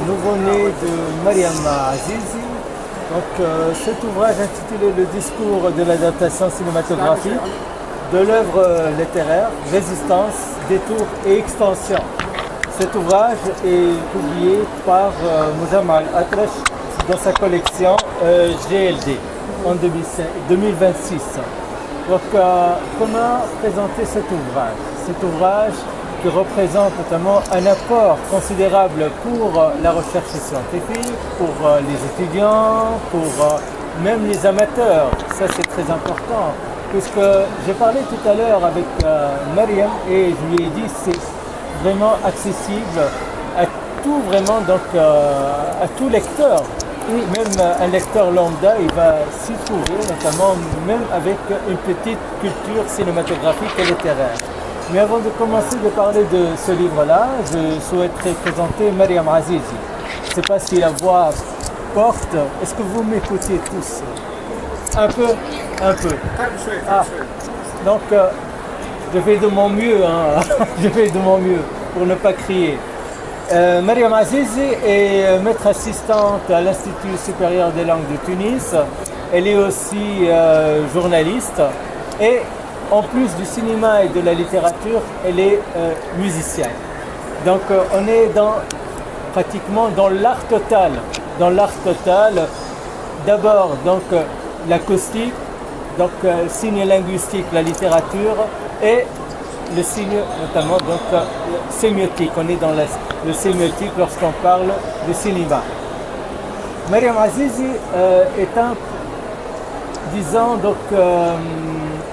nouveau-né de Mariam Azizi. Donc, cet ouvrage intitulé Le discours de l'adaptation cinématographique de l'œuvre littéraire Résistance, détour et extension. Cet ouvrage est publié par Mujamma Al-Atrash dans sa collection GLD en 2026. Donc, comment présenter cet ouvrage? Cet ouvrage qui représente notamment un apport considérable pour la recherche scientifique, pour les étudiants, pour même les amateurs. Ça, c'est très important, puisque j'ai parlé tout à l'heure avec Mariam et je lui ai dit que c'est vraiment accessible à tout, vraiment, donc à tout lecteur. Oui. Même un lecteur lambda, il va s'y trouver, notamment même avec une petite culture cinématographique et littéraire. Mais avant de commencer de parler de ce livre-là, je souhaiterais présenter Mariam Azizi. Je ne sais pas si la voix porte. Est-ce que vous m'écoutez tous? Un peu? Un peu. Ah. Donc, je fais de mon mieux, hein. Je fais de mon mieux pour ne pas crier. Mariam Azizi est maître assistante à l'Institut supérieur des langues de Tunis. Elle est aussi journaliste et en plus du cinéma et de la littérature, elle est musicienne. Donc on est pratiquement dans l'art total. Dans l'art total, d'abord donc l'acoustique, donc signe linguistique, la littérature et le signe notamment donc sémiotique. On est dans le sémiotique lorsqu'on parle de cinéma. Mariam Azizi est donc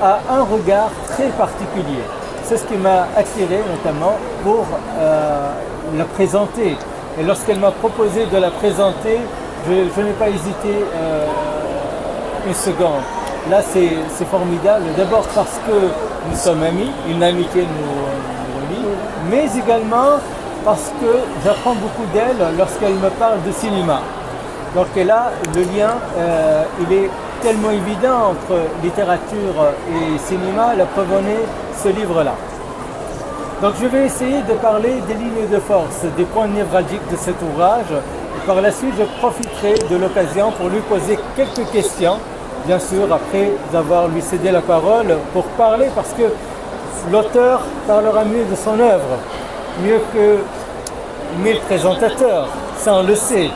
a un regard très particulier. C'est ce qui m'a attiré notamment pour la présenter. Et lorsqu'elle m'a proposé de la présenter, je n'ai pas hésité une seconde. Là, c'est formidable. D'abord parce que nous sommes amis, une amitié nous relie, mais également parce que j'apprends beaucoup d'elle lorsqu'elle me parle de cinéma. Donc là, le lien, il est tellement évident entre littérature et cinéma, la preuve en est ce livre-là. Donc je vais essayer de parler des lignes de force, des points névralgiques de cet ouvrage. Et par la suite, je profiterai de l'occasion pour lui poser quelques questions, bien sûr, après avoir lui cédé la parole pour parler, parce que l'auteur parlera mieux de son œuvre, mieux que 1000 présentateurs, ça on le sait.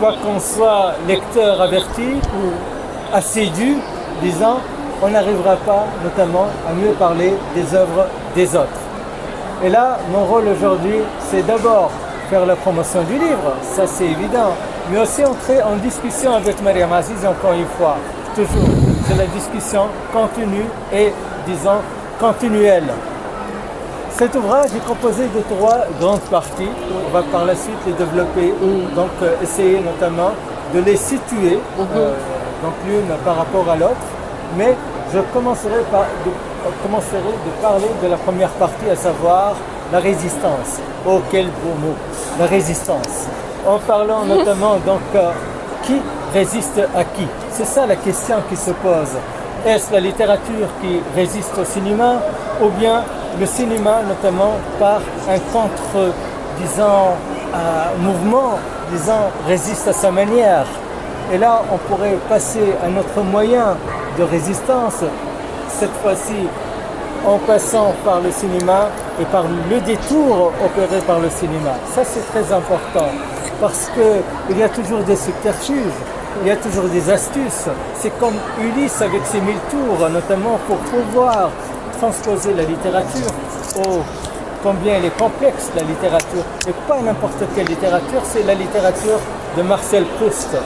Quoi qu'on soit lecteur averti ou assidu, disons, on n'arrivera pas notamment à mieux parler des œuvres des autres. Et là, mon rôle aujourd'hui, c'est d'abord faire la promotion du livre, ça c'est évident, mais aussi entrer en discussion avec Mariam Azizi, encore une fois, toujours. C'est la discussion continue et, disons, continuelle. Cet ouvrage est composé de 3 grandes parties. On va par la suite les développer, donc essayer notamment de les situer, donc l'une par rapport à l'autre. Mais je commencerai de parler de la première partie, à savoir la résistance. Oh, quel beau mot, la résistance. En parlant notamment donc qui résiste à qui? C'est ça la question qui se pose. Est-ce la littérature qui résiste au cinéma ou bien le cinéma notamment par un mouvement, résiste à sa manière? Et là, on pourrait passer à notre moyen de résistance, cette fois-ci en passant par le cinéma et par le détour opéré par le cinéma. Ça, c'est très important parce qu'il y a toujours des subterfuges. Il y a toujours des astuces. C'est comme Ulysse avec ses 1000 tours, notamment pour pouvoir transposer la littérature. Oh, combien elle est complexe, la littérature. Et pas n'importe quelle littérature, c'est la littérature de Marcel Proust.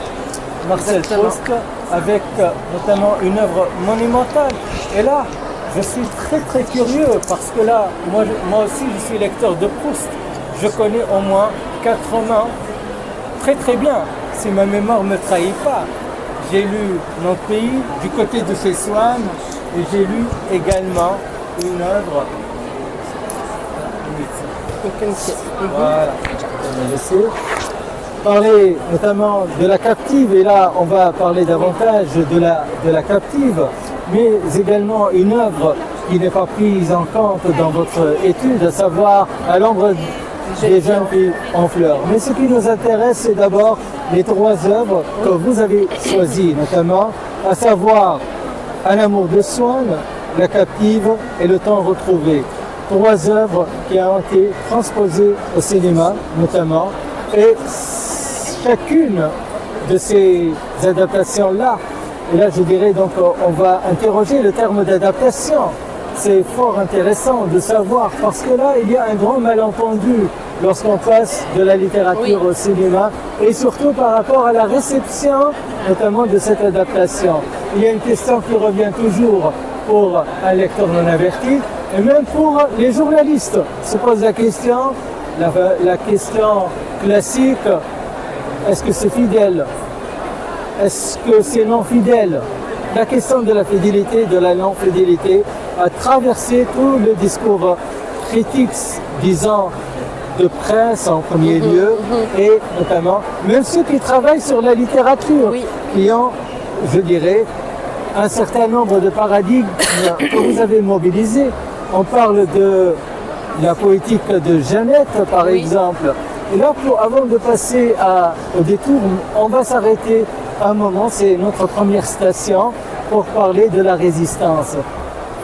Marcel Proust, avec notamment une œuvre monumentale. Et là, je suis très très curieux parce que là, moi aussi, je suis lecteur de Proust. Je connais au moins 4 romans très très bien. Si ma mémoire ne me trahit pas, j'ai lu Mon pays du côté de chez Swann et j'ai lu également une œuvre. Voilà. Parler notamment de la captive, et là on va parler davantage de la captive, mais également une œuvre qui n'est pas prise en compte dans votre étude, à savoir À l'ombre des jeunes filles en fleurs. Mais ce qui nous intéresse, c'est d'abord les 3 œuvres que vous avez choisies, notamment, à savoir Un amour de Swann, La captive et Le temps retrouvé. 3 œuvres qui ont été transposées au cinéma, notamment, et chacune de ces adaptations-là, et là je dirais donc on va interroger le terme d'adaptation. C'est fort intéressant de savoir parce que là il y a un grand malentendu lorsqu'on passe de la littérature au cinéma et surtout par rapport à la réception notamment de cette adaptation. Il y a une question qui revient toujours pour un lecteur non averti et même pour les journalistes. Se pose la question classique, est-ce que c'est fidèle? Est-ce que c'est non fidèle? La question de la fidélité, de la non-fidélité a traversé tout le discours critique, disons, de presse en premier lieu, et notamment même ceux qui travaillent sur la littérature, qui ont, je dirais, un certain nombre de paradigmes que vous avez mobilisés. On parle de la poétique de Jeannette, par exemple. Et là, avant de passer au détour, on va s'arrêter un moment, c'est notre première station, pour parler de la résistance.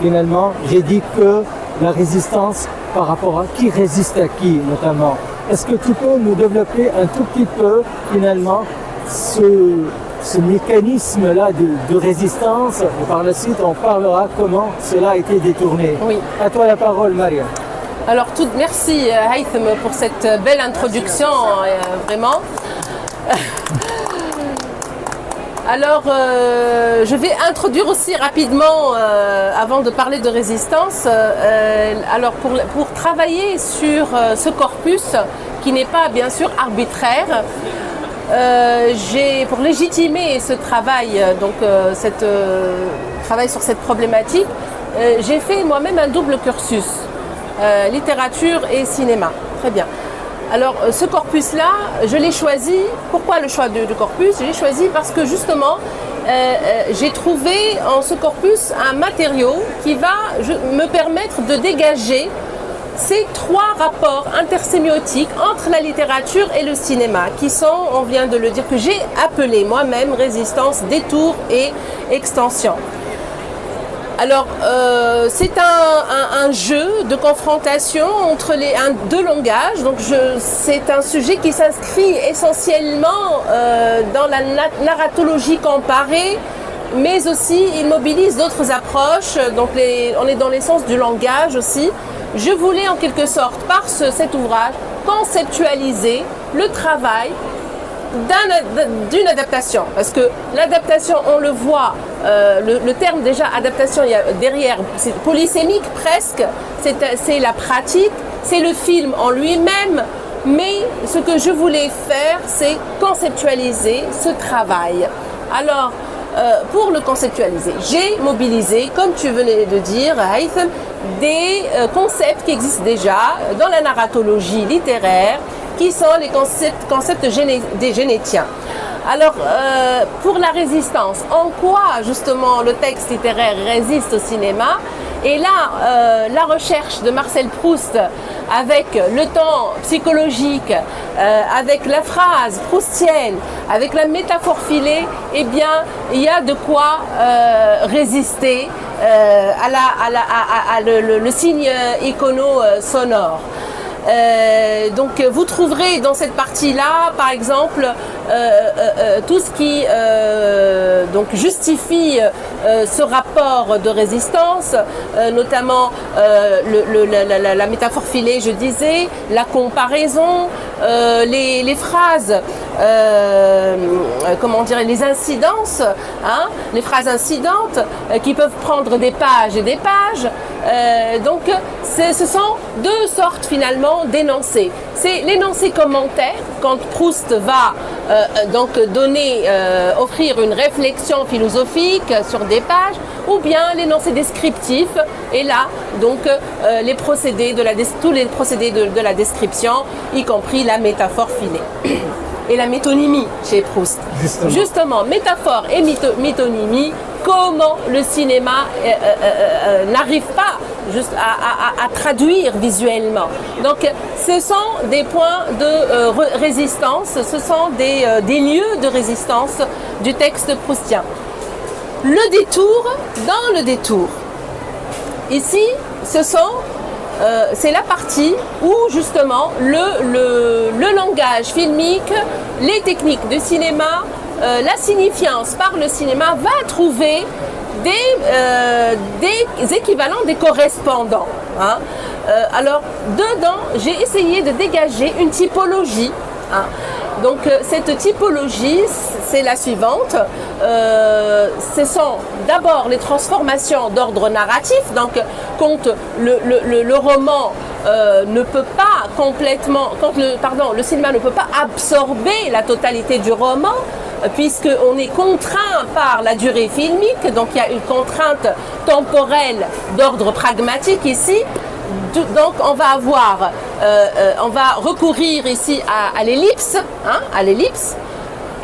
Finalement, j'ai dit que la résistance par rapport à qui résiste à qui, notamment. Est-ce que tu peux nous développer un tout petit peu, finalement, ce mécanisme-là de résistance, et par la suite, on parlera comment cela a été détourné. Oui. À toi la parole, Maria. Alors, merci Haytham pour cette belle introduction, vraiment. Alors, je vais introduire aussi rapidement, avant de parler de résistance, alors pour travailler sur ce corpus, qui n'est pas bien sûr arbitraire, pour légitimer ce travail, travail sur cette problématique, j'ai fait moi-même un double cursus, littérature et cinéma. Très bien. Alors ce corpus-là, je l'ai choisi. Pourquoi le choix du corpus? Je l'ai choisi parce que justement, j'ai trouvé en ce corpus un matériau qui va me permettre de dégager ces 3 rapports intersémiotiques entre la littérature et le cinéma, qui sont, on vient de le dire, que j'ai appelé moi-même résistance, détour et extension. Alors, c'est un jeu de confrontation entre deux langages. Donc, c'est un sujet qui s'inscrit essentiellement dans la narratologie comparée, mais aussi il mobilise d'autres approches. Donc, on est dans l'essence du langage aussi. Je voulais en quelque sorte, par cet ouvrage, conceptualiser le travail d'une adaptation, parce que l'adaptation, on le voit, le terme déjà adaptation, il y a derrière, c'est polysémique presque, c'est la pratique, c'est le film en lui-même, mais ce que je voulais faire, c'est conceptualiser ce travail. Alors, pour le conceptualiser, j'ai mobilisé, comme tu venais de dire, Haytham, des concepts qui existent déjà dans la narratologie littéraire, qui sont les concepts des génétiens. Alors, pour la résistance, en quoi justement le texte littéraire résiste au cinéma? Et là, la recherche de Marcel Proust avec le temps psychologique, avec la phrase proustienne, avec la métaphore filée, eh bien, il y a de quoi résister le signe icono-sonore. Donc vous trouverez dans cette partie-là, par exemple, tout ce qui donc justifie ce rapport de résistance, notamment la métaphore filée, je disais, la comparaison, les phrases, comment dire, les incidences, hein, les phrases incidentes qui peuvent prendre des pages et des pages. Donc ce sont 2 sortes finalement d'énoncés. C'est l'énoncé commentaire, quand Proust va donc offrir une réflexion philosophique sur des pages, ou bien l'énoncé descriptif, et là donc tous les procédés de la description, y compris la métaphore filée. Et la métonymie chez Proust. Justement, métaphore et métonymie, comment le cinéma n'arrive pas juste à traduire visuellement. Donc ce sont des points de résistance, ce sont des lieux de résistance du texte proustien. Le détour dans le détour. Ici, c'est la partie où justement le langage filmique, les techniques de cinéma, la signifiance par le cinéma va trouver des équivalents, des correspondants. Hein. Alors, dedans, j'ai essayé de dégager une typologie. Hein. Donc, cette typologie, c'est la suivante. Ce sont d'abord les transformations d'ordre narratif. Donc, quand le roman ne peut pas complètement, le cinéma ne peut pas absorber la totalité du roman, puisqu'on est contraint par la durée filmique, donc il y a une contrainte temporelle d'ordre pragmatique ici. Donc on va recourir ici à l'ellipse, hein,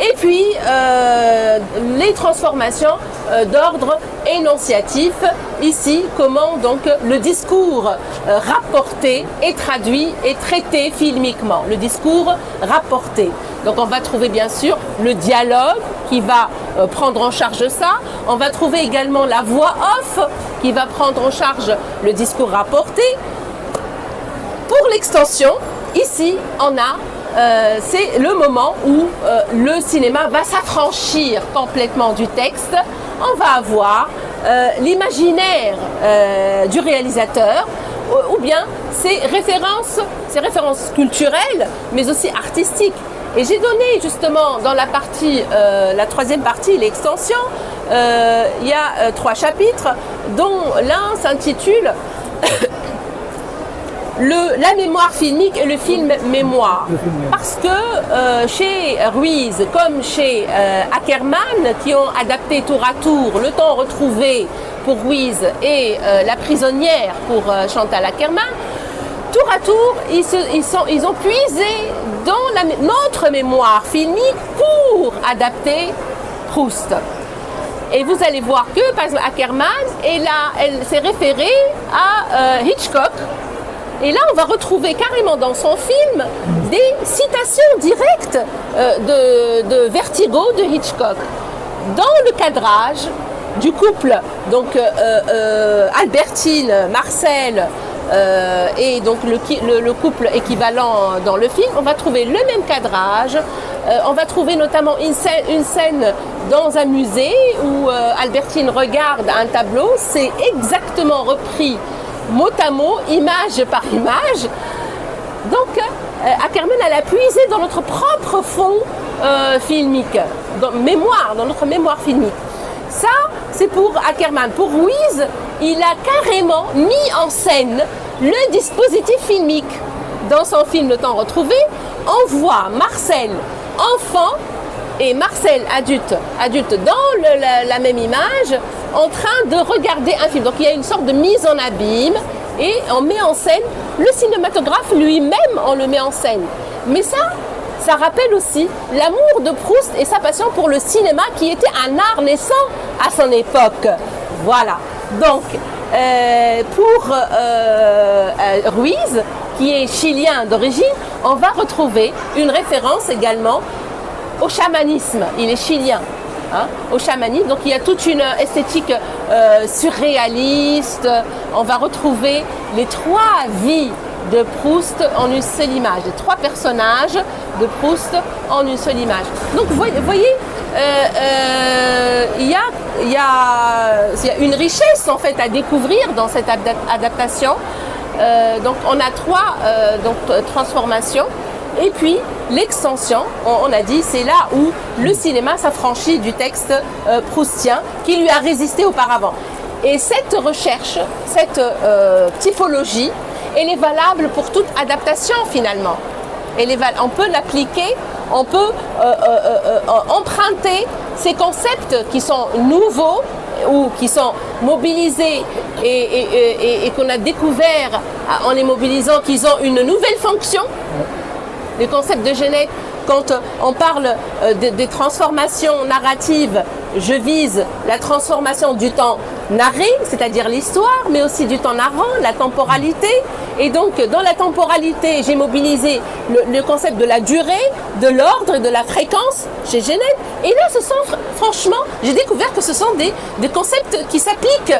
et puis les transformations d'ordre énonciatif, ici comment donc le discours rapporté est traduit et traité filmiquement, le discours rapporté. Donc on va trouver bien sûr le dialogue qui va prendre en charge ça, on va trouver également la voix off qui va prendre en charge le discours rapporté. Pour l'extension, ici on a c'est le moment où le cinéma va s'affranchir complètement du texte. On va avoir l'imaginaire du réalisateur ou bien ses références culturelles mais aussi artistiques. Et j'ai donné justement dans la partie, la troisième partie, l'extension, il y a 3 chapitres dont l'un s'intitule la mémoire filmique et le film mémoire. Parce que chez Ruiz comme chez Akerman, qui ont adapté tour à tour Le temps retrouvé pour Ruiz et La prisonnière pour Chantal Akerman, tour à tour, ils ont puisé dans notre mémoire filmique pour adapter Proust. Et vous allez voir que, par exemple, Akerman, elle s'est référée à Hitchcock. Et là, on va retrouver carrément dans son film des citations directes de Vertigo de Hitchcock. Dans le cadrage du couple, donc Albertine, Marcel, et donc le couple équivalent dans le film, on va trouver le même cadrage. On va trouver notamment une scène dans un musée où Albertine regarde un tableau. C'est exactement repris mot à mot, image par image. Donc Akerman, elle a puisé dans notre propre fond filmique, dans notre mémoire filmique. Ça, c'est pour Akerman. Pour Ruiz, il a carrément mis en scène le dispositif filmique. Dans son film Le temps retrouvé, on voit Marcel enfant et Marcel adulte dans la même image, en train de regarder un film. Donc il y a une sorte de mise en abîme et on met en scène le cinématographe lui-même, on le met en scène. Mais ça rappelle aussi l'amour de Proust et sa passion pour le cinéma qui était un art naissant à son époque. Voilà. Donc, pour Ruiz, qui est chilien d'origine, on va retrouver une référence également au chamanisme. Il est chilien. Hein, au chamanisme, donc il y a toute une esthétique surréaliste. On va retrouver les 3 vies de Proust en une seule image, les 3 personnages de Proust en une seule image. Donc vous voyez, il y a une richesse en fait à découvrir dans cette adaptation. Donc on a 3 transformations. Et puis l'extension, on a dit, c'est là où le cinéma s'affranchit du texte proustien qui lui a résisté auparavant. Et cette recherche, cette typologie, elle est valable pour toute adaptation finalement. On peut l'appliquer, on peut emprunter ces concepts qui sont nouveaux ou qui sont mobilisés et qu'on a découvert en les mobilisant qu'ils ont une nouvelle fonction. Les concepts de Genette, quand on parle des transformations narratives, je vise la transformation du temps narré, c'est-à-dire l'histoire, mais aussi du temps narrant, la temporalité. Et donc, dans la temporalité, j'ai mobilisé le concept de la durée, de l'ordre et de la fréquence chez Genette. Et là, franchement, j'ai découvert que ce sont des concepts qui s'appliquent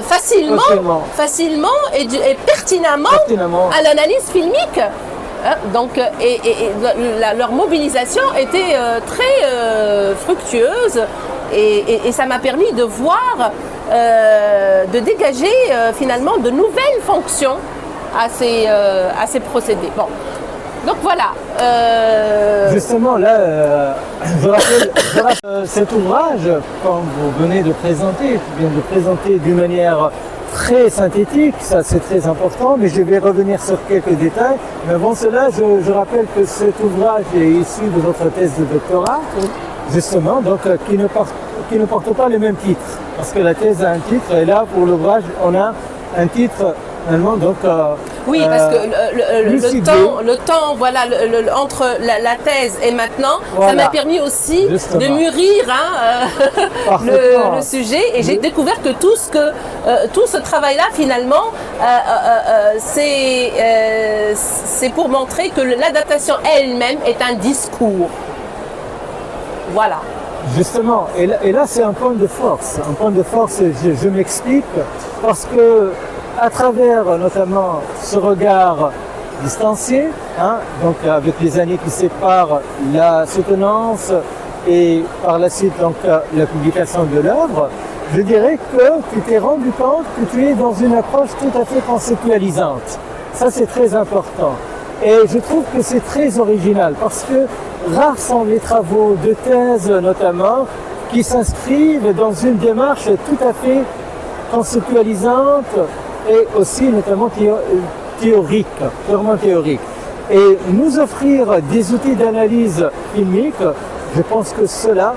facilement et pertinemment à l'analyse filmique. Donc, leur mobilisation était très fructueuse et ça m'a permis de voir, de dégager finalement de nouvelles fonctions à ces procédés. Bon. Donc voilà. Justement, là, je rappelle cet ouvrage, quand vous venez de présenter, tu viens de présenter d'une manière très synthétique, ça c'est très important, mais je vais revenir sur quelques détails. Mais avant cela, je rappelle que cet ouvrage est issu de votre thèse de doctorat, justement, donc qui ne porte pas le même titre, parce que la thèse a un titre, et là, pour l'ouvrage, on a un titre allemand, donc... oui, parce que le temps, voilà, entre la thèse et maintenant, voilà, ça m'a permis aussi de mûrir le sujet, et j'ai découvert que tout ce travail-là, finalement, c'est pour montrer que l'adaptation elle-même est un discours. Voilà. Justement, et là c'est un point de force. Un point de force, je m'explique, parce que à travers notamment ce regard distancié, donc avec les années qui séparent la soutenance et par la suite donc la publication de l'œuvre, je dirais que tu t'es rendu compte que tu es dans une approche tout à fait conceptualisante. Ça c'est très important. Et je trouve que c'est très original parce que rares sont les travaux de thèse notamment qui s'inscrivent dans une démarche tout à fait conceptualisante et aussi notamment théorique, purement théorique. Et nous offrir des outils d'analyse filmique, je pense que cela,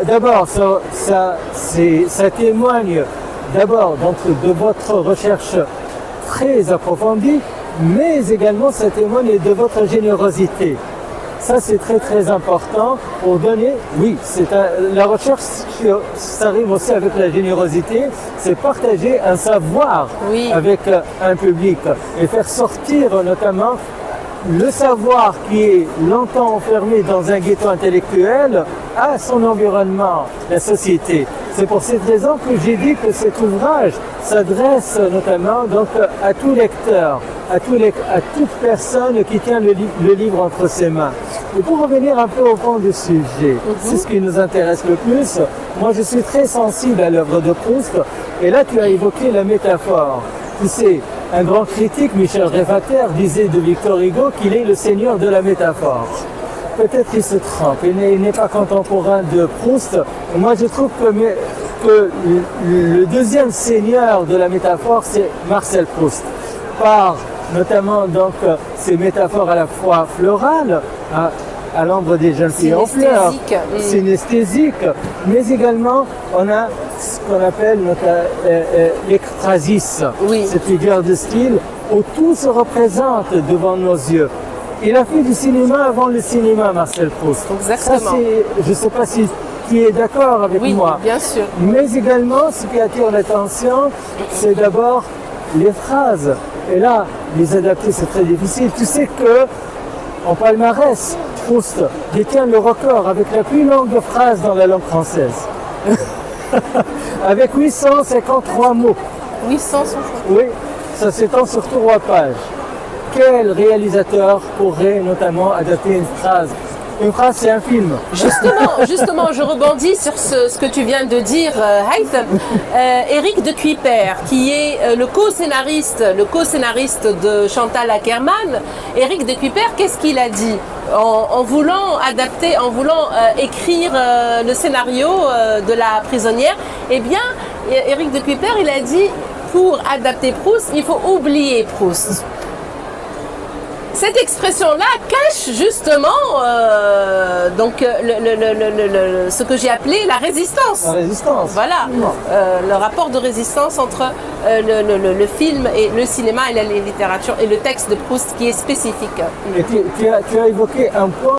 d'abord, ça témoigne d'abord donc de votre recherche très approfondie, mais également ça témoigne de votre générosité. Ça c'est très très important pour donner, oui, la recherche, ça rime aussi avec la générosité, c'est partager un savoir avec un public et faire sortir notamment le savoir qui est longtemps enfermé dans un ghetto intellectuel à son environnement, la société. C'est pour cette raison que j'ai dit que cet ouvrage s'adresse notamment donc à tout lecteur, à toute personne qui tient le livre entre ses mains. Et pour revenir un peu au fond du sujet, c'est ce qui nous intéresse le plus. Moi, je suis très sensible à l'œuvre de Proust, et là, tu as évoqué la métaphore. Tu sais, un grand critique, Michel Révater, disait de Victor Hugo qu'il est le seigneur de la métaphore. Peut-être qu'il se trompe, il n'est pas contemporain de Proust. Moi, je trouve que le deuxième seigneur de la métaphore, c'est Marcel Proust. Par notamment donc ces métaphores à la fois florales, à l'ombre des jeunes filles en fleurs, synesthésiques, mais également on a ce qu'on appelle l'ectasis, cette figure de style où tout se représente devant nos yeux. Il a fait du cinéma avant le cinéma, Marcel Proust. Exactement. Ça, je ne sais pas si tu es d'accord avec moi. Oui, bien sûr. Mais également, ce qui attire l'attention, c'est d'abord les phrases. Et là, les adapter, c'est très difficile. Tu sais que, en palmarès, Proust détient le record avec la plus longue phrase dans la langue française. Avec 853 mots. 853. Oui, ça s'étend sur 3 pages. Quel réalisateur pourrait notamment adapter une phrase? Une phrase, c'est un film. Justement, je rebondis sur ce que tu viens de dire, Haytham. Éric de Cuypers, qui est le co-scénariste de Chantal Akerman. Éric de Cuypers, qu'est-ce qu'il a dit en voulant adapter, en voulant écrire le scénario de La prisonnière? Eh bien, Éric de Cuypers, il a dit, pour adapter Proust, il faut oublier Proust. Cette expression-là cache justement ce que j'ai appelé la résistance. La résistance. Voilà, le rapport de résistance entre le film et le cinéma et la littérature et le texte de Proust qui est spécifique. Et tu as évoqué un point